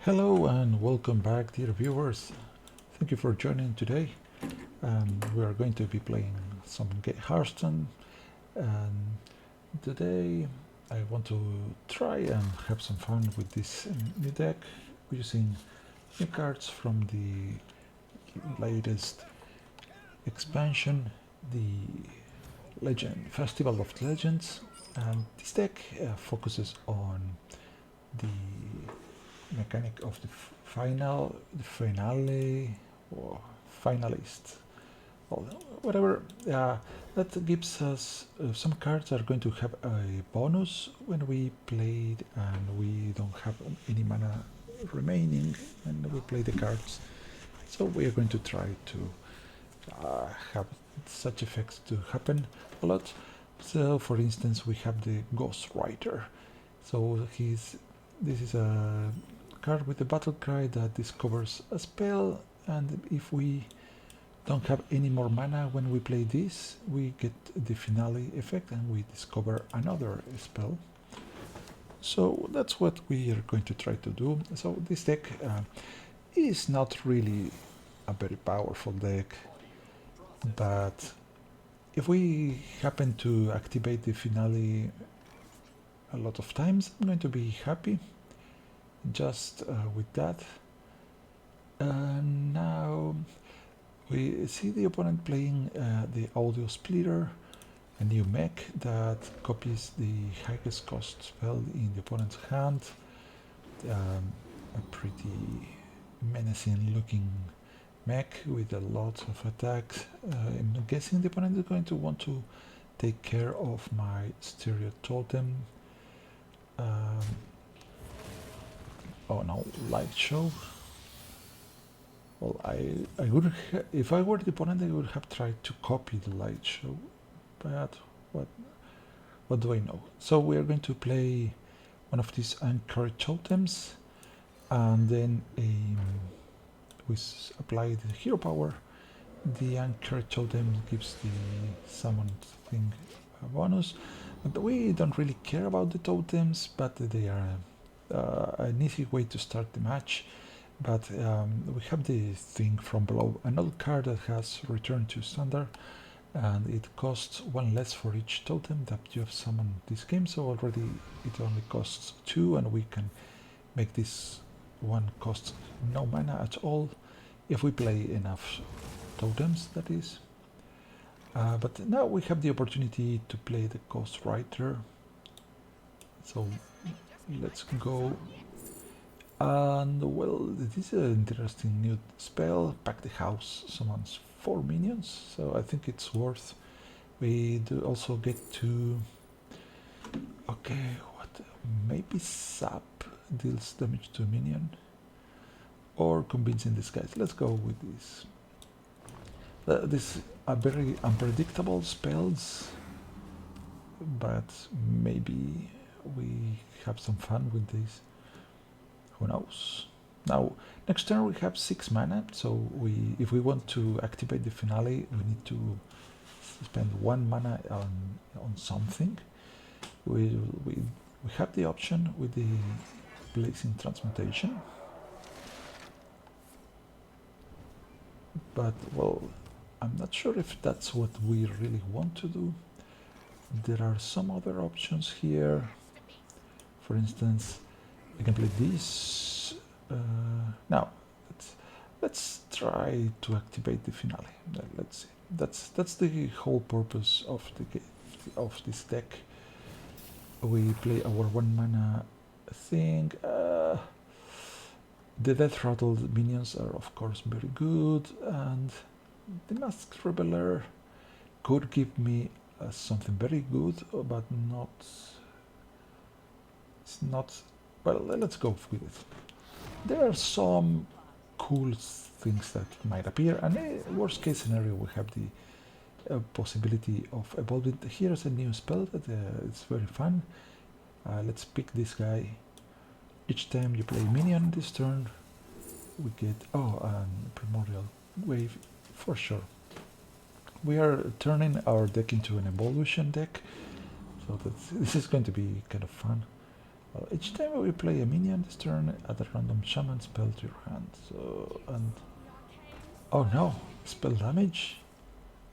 Hello and welcome back, dear viewers. Thank you for joining today. We are going to be playing some Hearthstone, and today I want to try and have some fun with this new deck using new cards from the latest expansion, the Festival of Legends. And this deck focuses on the mechanic of the finale, or finalist, well, whatever. That gives us some cards are going to have a bonus when we played, and we don't have any mana remaining when we play the cards. So we are going to try to have such effects to happen a lot. So, for instance, we have the Ghost Rider. So this is a card with a battle cry that discovers a spell, and if we don't have any more mana when we play this, we get the finale effect and we discover another spell. So that's what we are going to try to do. So this deck is not really a very powerful deck, but if we happen to activate the finale a lot of times, I'm going to be happy just with that. Now we see the opponent playing the audio splitter, a new mech that copies the highest cost spell in the opponent's hand. A pretty menacing looking mech with a lot of attacks. I'm guessing the opponent is going to want to take care of my stereo totem. Oh no, light show. Well, I would, if I were the opponent, I would have tried to copy the light show, but what do I know? So we are going to play one of these anchor totems, and then we apply the hero power. The anchor totem gives the summon thing a bonus, but we don't really care about the totems, but they are an easy way to start the match. But we have the thing from below, another card that has returned to standard, and it costs one less for each totem that you have summoned this game, so already it only costs 2, and we can make this one cost no mana at all if we play enough totems, that is. But now we have the opportunity to play the Ghost Rider, so let's go. And well, this is an interesting new spell. Pack the House summons 4 minions, so I think it's worth. We do also get to, okay, what, maybe Sap deals damage to a minion, or Convincing Disguise. Let's go with this. These are very unpredictable spells, but maybe we have some fun with this. Who knows? Now, next turn we have 6 mana, so if we want to activate the finale, we need to spend 1 mana on something. We have the option with the Blazing Transmutation, but well, I'm not sure if that's what we really want to do. There are some other options here. For instance, I can play this. Now, let's try to activate the finale. Let's see. That's the whole purpose of this deck. We play our 1 mana thing. The Death Rattled minions are of course very good, and the Masked Reveler could give me something very good, but not. It's not. Well, let's go with it. There are some cool things that might appear, and in worst case scenario we have the possibility of evolving. Here's a new spell that it's very fun. Let's pick this guy. Each time you play minion this turn, we get Primordial Wave for sure. We are turning our deck into an evolution deck, so this is going to be kind of fun. Well, each time we play a minion this turn, add a random shaman spell to your hand. So, and oh no, spell damage,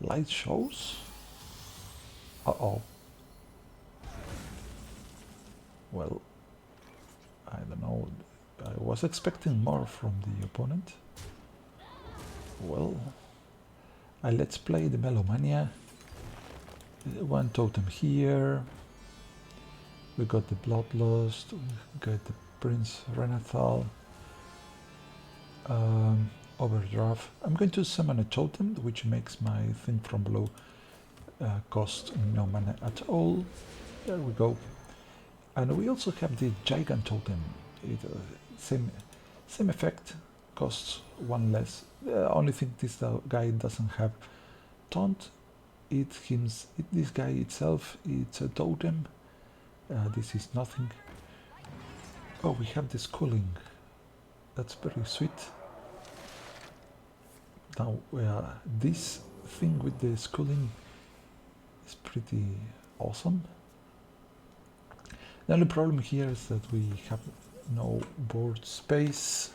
light shows. Uh-oh. Well, I don't know. I was expecting more from the opponent. Well, let's play the Melomania. One totem here. We got the Bloodlust. We got the Prince Renathal. Overdraft. I'm going to summon a totem, which makes my thing from below cost no mana at all. There we go. And we also have the Gigant totem. It same effect, costs one less. Only thing this guy doesn't have taunt. This guy itself, it's a totem. This is nothing. Oh, we have this cooling. That's very sweet. Now, this thing with the schooling is pretty awesome. The only problem here is that we have no board space.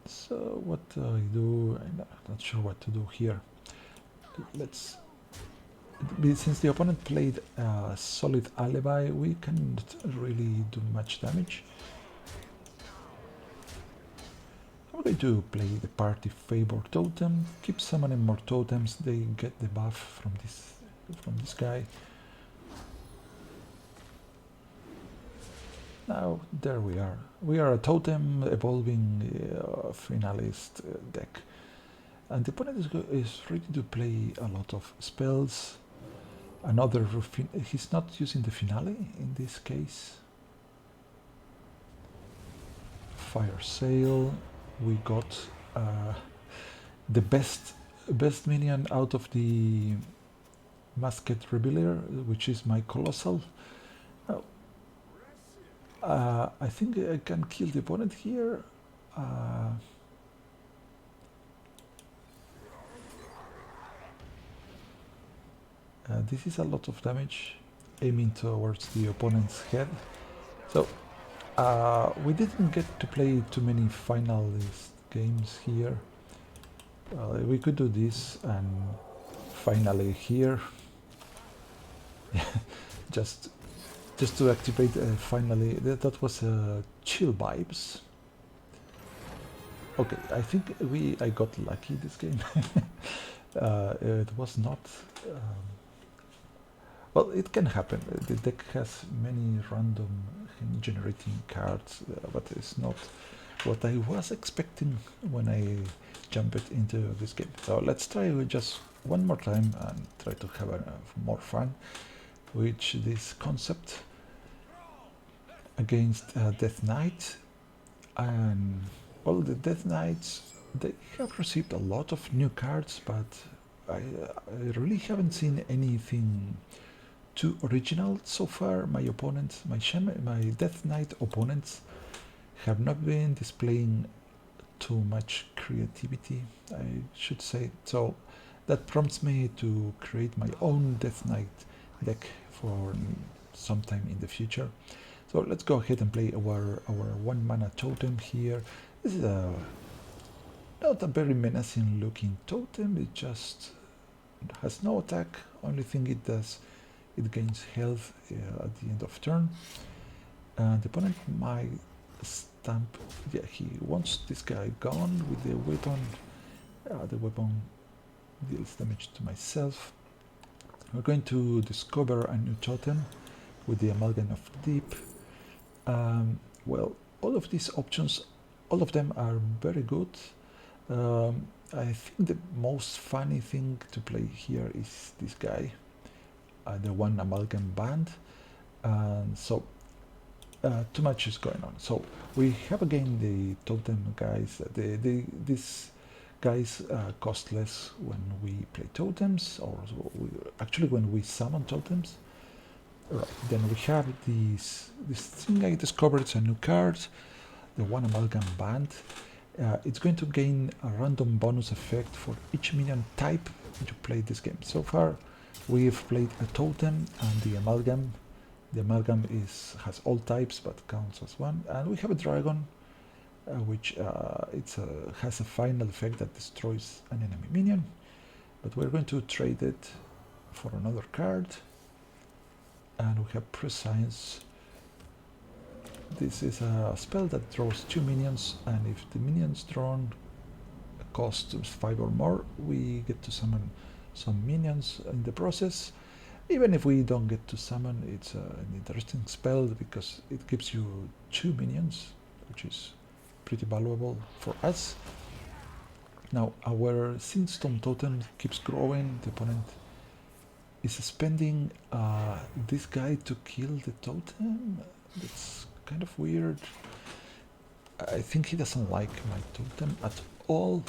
So what do I do? I'm not sure what to do here. Since the opponent played a solid alibi, we can't really do much damage. I'm going to play the party favor totem, keep summoning more totems, they get the buff from this guy. Now there we are. We are a totem evolving finalist deck. And the opponent is ready to play a lot of spells. He's not using the finale in this case. Fire Sale. We got the best minion out of the Masked Revealer, which is my Colossal. Now, I think I can kill the opponent here. This is a lot of damage aiming towards the opponent's head. So we didn't get to play too many finalist games here. We could do this and finally here. just to activate finally. That was chill vibes. Okay, I think I got lucky this game. It was not. Well, it can happen. The deck has many random generating cards, but it's not what I was expecting when I jumped into this game. So let's try just one more time and try to have more fun with this concept against Death Knight. And well, the Death Knights, they have received a lot of new cards, but I really haven't seen anything too original so far. My opponents, my Death Knight opponents, have not been displaying too much creativity, I should say. So that prompts me to create my own Death Knight deck for sometime in the future. So let's go ahead and play our 1 mana totem here. This is not a very menacing looking totem. It just has no attack. Only thing it does, it gains health at the end of turn. And the opponent might stamp. Yeah, he wants this guy gone with the weapon. The weapon deals damage to myself. We're going to discover a new totem with the Amalgam of Deep. Well, all of these options, all of them are very good. I think the most funny thing to play here is this guy, the one Amalgam Band. And so too much is going on. So we have again the totem guys. These guys cost less when we play totems, or actually when we summon totems. Right, then we have this thing I discovered. It's a new card, the one Amalgam Band. It's going to gain a random bonus effect for each minion type to play this game. So far, We've played a totem and the amalgam. The amalgam has all types but counts as one, and we have a dragon, which has a final effect that destroys an enemy minion. But we're going to trade it for another card, and we have Prescience. This is a spell that draws 2 minions, and if the minions drawn cost 5 or more, we get to summon some minions in the process. Even if we don't get to summon, it's an interesting spell because it gives you 2 minions, which is pretty valuable for us. Now our Sinstone totem keeps growing. The opponent is spending this guy to kill the totem. That's kind of weird. I think he doesn't like my totem at all.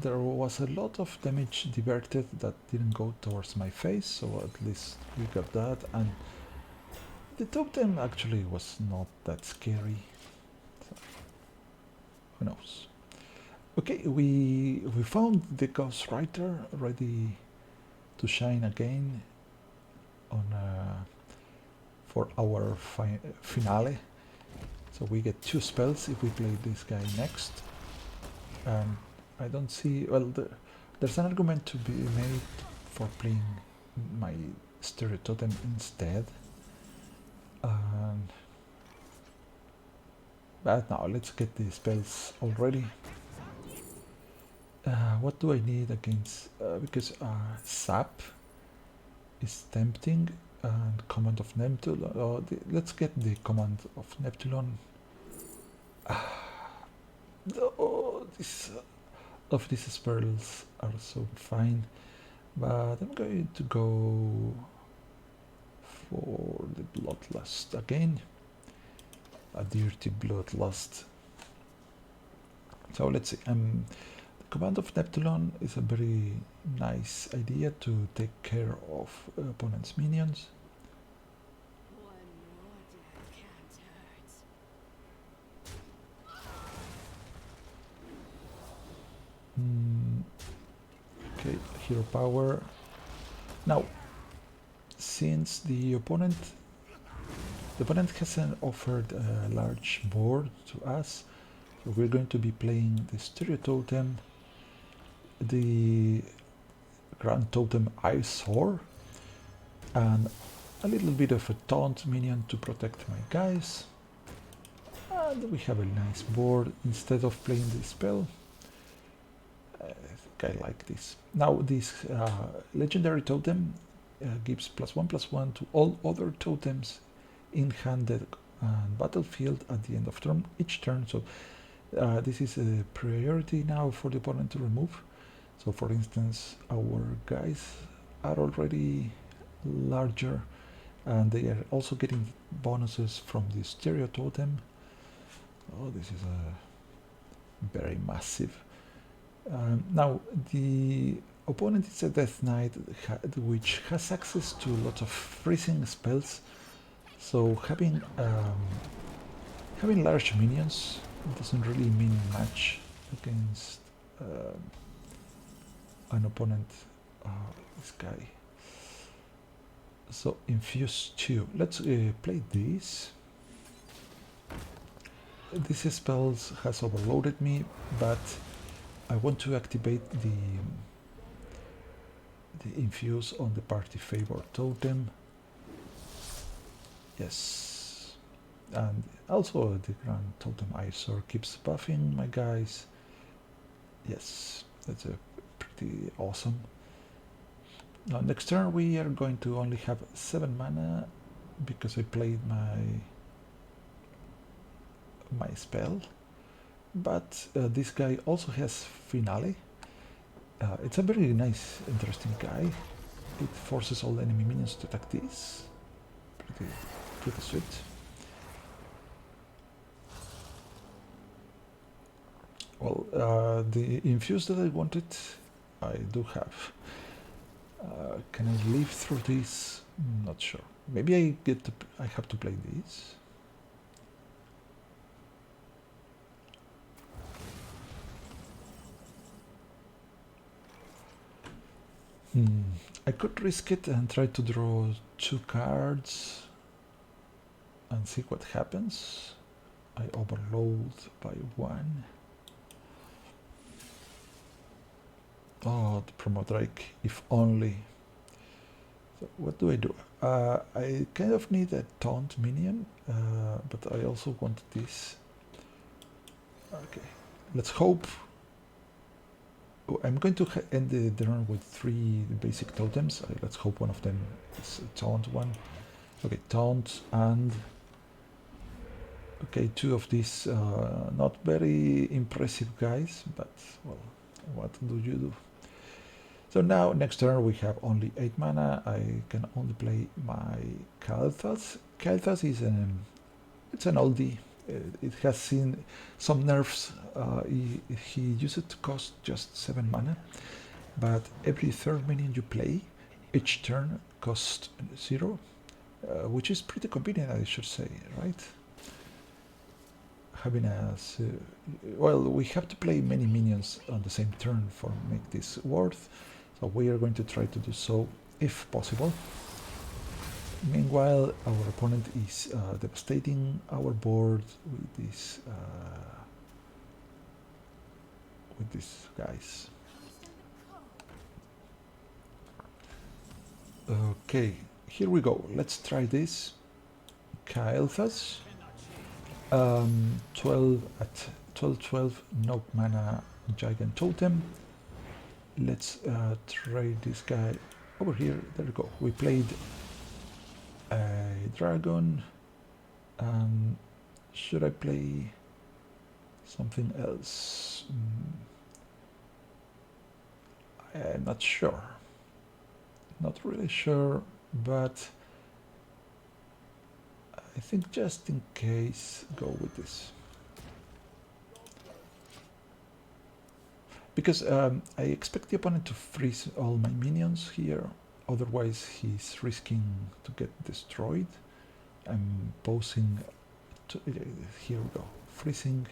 There was a lot of damage diverted that didn't go towards my face, so at least we got that, and the totem actually was not that scary. So, who knows? Okay, we found the Ghostwriter ready to shine again on for our finale. So we get 2 spells if we play this guy next. I don't see, well, there's an argument to be made for playing my Stereo Totem instead. But now let's get the spells already. What do I need against, because Sap is tempting, and Command of Neptune. Let's get the Command of Neptune. These spells are so fine, but I'm going to go for the Bloodlust again. A dirty Bloodlust. So let's see. The Command of Neptune is a very nice idea to take care of opponent's minions. Okay, hero power. Now, since the opponent hasn't offered a large board to us, so we're going to be playing the Stereo Totem, the Grand Totem Eyesore, and a little bit of a taunt minion to protect my guys. And we have a nice board instead of playing the spell. I think I like this. Now this legendary totem gives +1/+1 to all other totems in hand and battlefield at the end of each turn. So this is a priority now for the opponent to remove. So for instance, our guys are already larger, and they are also getting bonuses from the Stereo Totem. Oh, this is a very massive. Now the opponent is a Death Knight which has access to lots of freezing spells, so having large minions doesn't really mean much against an opponent. This guy. So infuse 2. Let's play this. This spell has overloaded me, but I want to activate the infuse on the party favor totem. Yes, and also the Grand Totem Eyesore keeps buffing my guys. Yes, that's a pretty awesome. Now next turn we are going to only have 7 mana because I played my spell. But this guy also has Finale. It's a very nice, interesting guy. It forces all enemy minions to attack this. Pretty sweet. Well, the infuse that I wanted, I do have. Can I live through this? Not sure. Maybe I have to play this. I could risk it and try to draw 2 cards and see what happens. I overload by 1. Oh, the promo Drake, if only. So what do? I kind of need a taunt minion, but I also want this. Okay, let's hope. Oh, I'm going to end the run with 3 basic totems. Let's hope one of them is a taunt one. Okay, taunt and... Okay, 2 of these not very impressive guys, but well, what do you do? So now, next turn we have only 8 mana. I can only play my Kalthas. Kalthas is it's an oldie. It has seen some nerfs. He used to cost just 7 mana, but every 3rd minion you play, each turn costs 0, which is pretty convenient, I should say, right? Having as well, we have to play many minions on the same turn for make this worth. So we are going to try to do so if possible. Meanwhile, our opponent is devastating our board with these guys. Okay, here we go. Let's try this. Kael'thas. 12 at 12/12, no mana, Gigant Totem. Let's try this guy over here. There we go. We played a dragon. Should I play something else? I'm not sure. Not really sure, but I think just in case, go with this. Because I expect the opponent to freeze all my minions here, otherwise he's risking to get destroyed. I'm posing, here we go, freezing.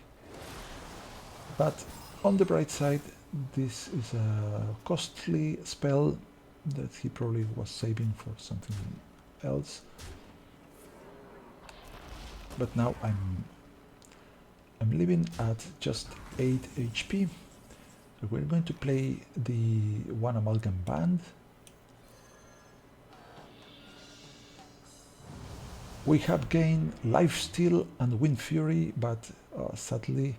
But on the bright side, this is a costly spell that he probably was saving for something else. But now I'm living at just 8 HP. So we're going to play the 1 Amalgam Band. We have gained Lifesteal and Wind Fury, but sadly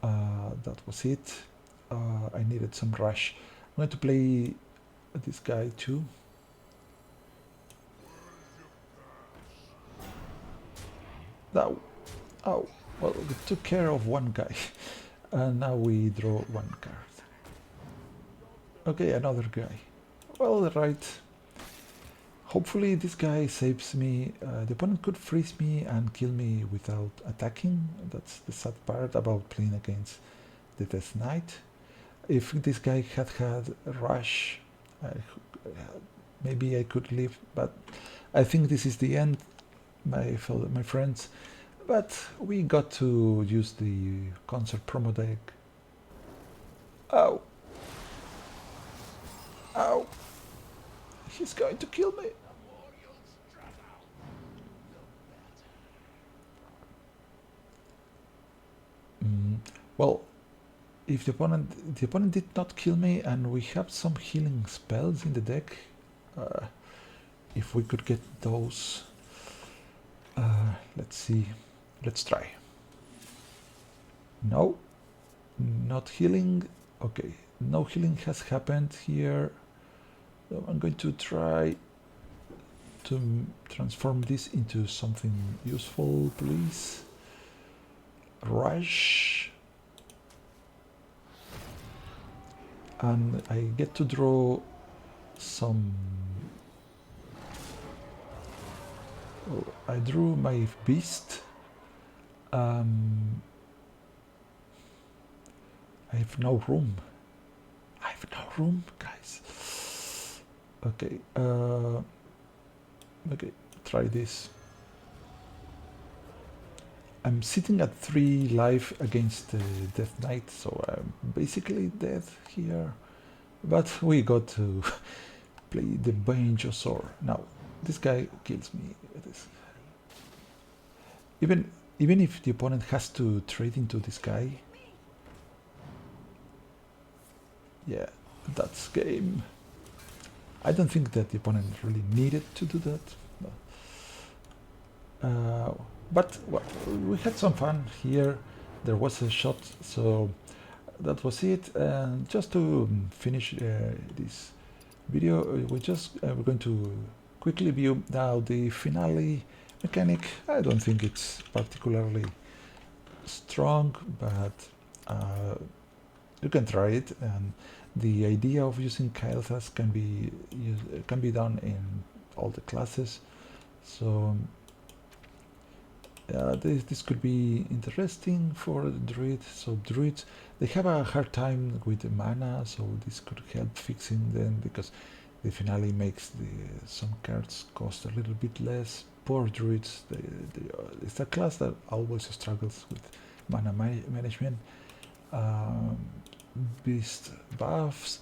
that was it. I needed some rush. I'm going to play this guy too. Now, oh, well, we took care of one guy. And now we draw 1 card. Okay, another guy. Well, right. Hopefully this guy saves me. The opponent could freeze me and kill me without attacking. That's the sad part about playing against the Death Knight. If this guy had rush, maybe I could live, but I think this is the end, my friends. But we got to use the concert promo deck. Ow! Ow! He's going to kill me! Well, if the opponent did not kill me, and we have some healing spells in the deck, if we could get those, let's see, let's try. No, not healing. Okay, no healing has happened here. So I'm going to try to transform this into something useful, please. Rush. And I get to draw some... Oh, I drew my beast. I have no room. I have no room, guys. Okay. Okay, try this. I'm sitting at 3 life against the Death Knight, so I'm basically dead here. But we got to play the Banjosaur. Now, this guy kills me. Even even if the opponent has to trade into this guy, yeah, that's game. I don't think that the opponent really needed to do that. But well, we had some fun here. There was a shot, so that was it. And just to finish this video, we're going to quickly view now the finale mechanic. I don't think it's particularly strong, but you can try it. And the idea of using Kael'thas can be done in all the classes. So this could be interesting for druids. So druids, they have a hard time with the mana, so this could help fixing them, because the finale makes some cards cost a little bit less. Poor druids, it's a class that always struggles with mana management. Beast buffs.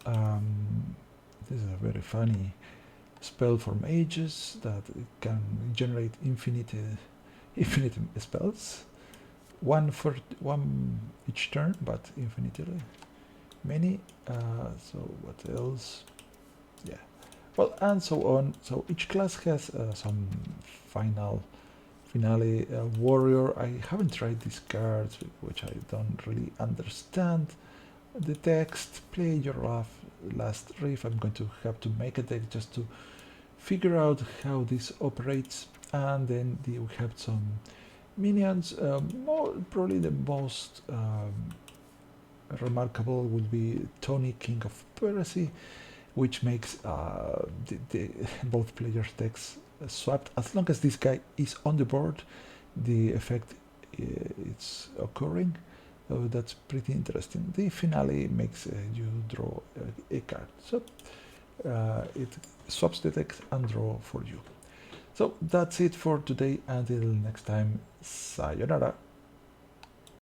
This is a very funny spell for mages that it can generate infinite spells, one each turn, but infinitely many. So what else? Yeah, well, and so on. So each class has some finale warrior. I haven't tried these cards, which I don't really understand. The text, play your last riff. I'm going to have to make a deck just to figure out how this operates. And then we have some minions. Probably the most remarkable would be Tony, King of Piracy, which makes both players' decks swapped. As long as this guy is on the board, the effect is occurring. So that's pretty interesting. The finale makes you draw a card. So it swaps the deck and draw for you. So that's it for today. Until next time, sayonara.